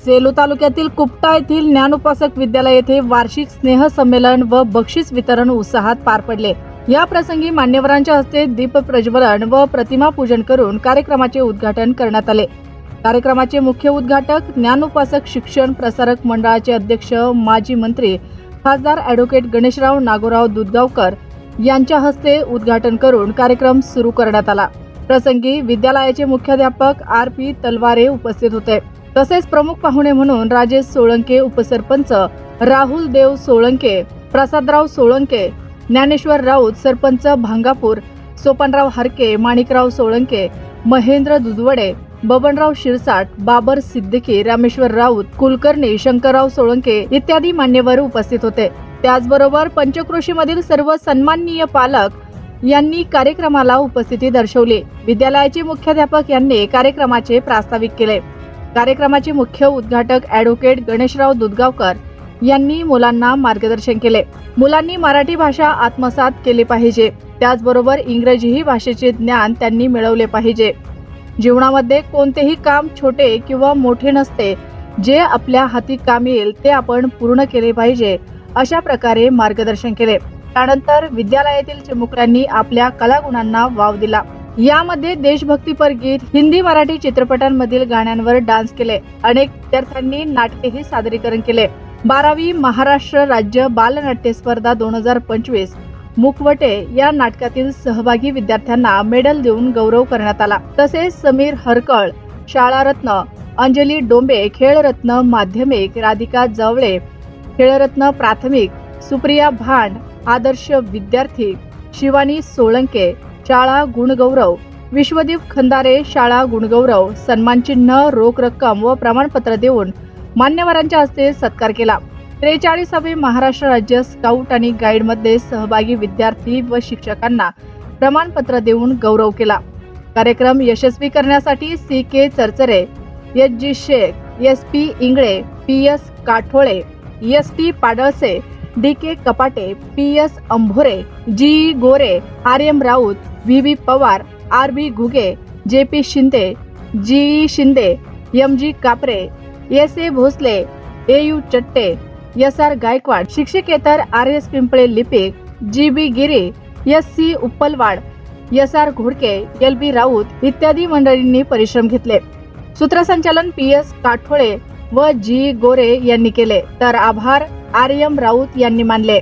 सेलू तालुक्यातील कुपटा येथील ज्ञानोपासक विद्यालय येथे वार्षिक स्नेह संमेलन व बक्षीस वितरण उत्साहात पार पडले। या प्रसंगी मान्यवरांच्या हस्ते दीप प्रज्वलन व प्रतिमा पूजन करून कार्यक्रमाचे उद्घाटन करण्यात आले। कार्यक्रमाचे मुख्य उद्घाटक ज्ञानोपासक शिक्षण प्रसारक मंडळाचे अध्यक्ष माजी मंत्री खासदार ॲडव्होकेट गणेशराव नागोराव दुधगावकर यांच्या हस्ते उद्घाटन करून कार्यक्रम सुरू करण्यात आला। प्रसंगी विद्यालयाचे मुख्याध्यापक आर.पी. तलवारे उपस्थित होते। तसेच प्रमुख पाहुणे म्हणून राजेश सोळंके, उपसरपंच राहुल देव सोळंके, प्रसादराव सोळंके, ज्ञानेश्वर राऊत, सरपंच भांगापूर, सोपानराव हरके, माणिकराव सोळंके, महेंद्र दुधवडे, बबनराव शिरसाट, बाबर सिद्दीकी, रामेश्वर राऊत, कुलकर्णी, शंकरराव सोळंके इत्यादी मान्यवर उपस्थित होते। त्याचबरोबर पंचक्रोशीमधील सर्व सन्माननीय पालक यांनी कार्यक्रमाला उपस्थिती दर्शवली। विद्यालयाचे मुख्याध्यापक यांनी कार्यक्रमाचे प्रास्ताविक केले। कार्यक्रमाचे मुख्य उद्घाटक ॲडव्होकेट गणेशराव दुधगावकर यांनी मुलांना मार्गदर्शन केले। मुलांनी मराठी भाषा आत्मसात केली पाहिजे, त्याचबरोबर इंग्रजी भाषेचे ज्ञान त्यांनी मिळवले पाहिजे। जीवनामध्ये कोणतेही काम छोटे किंवा मोठे नसते, जे आपल्या हाती काम येईल ते आपण पूर्ण केले पाहिजे, अशा प्रकारे मार्गदर्शन केले। त्यानंतर विद्यालयातील चिमुकल्यांनी आपल्या कलागुणांना वाव दिला। यामध्ये देशभक्तीपर गीत, हिंदी मराठी चित्रपटांमधील गाण्यांवर डान्स केले। अनेक विद्यार्थ्यांनी नाटकेही सादरीकरण केले। 12वी महाराष्ट्र राज्य बालनाट्य स्पर्धा 2025 मुखवटे या नाटकातील सहभागी विद्यार्थ्यांना मेडल देऊन गौरव करण्यात आला। तसेच समीर हरकळ शाळारत्न, अंजली डोंबे खेळरत्न माध्यमिक, राधिका जवळे खेळरत्न प्राथमिक, सुप्रिया भांड आदर्श विद्यार्थी, शिवानी सोळंके शाळा गुणगौरव, विश्वदीप खंदारे शाळा गुणगौरव सन्मानचिन्ह, रोख रक्कम व प्रमाणपत्र देऊन मान्यवरांच्या हस्ते सत्कार केला। 43वे महाराष्ट्र राज्य स्काउट आणि गाईड मध्ये सहभागी विद्यार्थी व शिक्षकांना प्रमाणपत्र देऊन गौरव केला। कार्यक्रम यशस्वी करण्यासाठी C K. Charchare, H G. Shaikh, S P. Ingale, P S. Kathole, S T. Padalse, D K. Kapate, P S. Ambhore, G. Gore, R M. Raut, V B. Pawar, R B. Ghuge, J P. Shinde, G. Shinde, M G. Kapre, S A. Bhosale, A U. Chatte, S R. Gaikwad, शिक्षकेतर आर.एस. पिंपळे लिपिक, G B. Giri, S C. Uppalwad, S R. Ghodke, L B. Raut इत्यादी मंडळींनी परिश्रम घेतले। सूत्रसंचालन पी.एस. काठोळे व जी. गोरे यांनी केले, तर आभार आर.एम. राऊत यांनी मानले।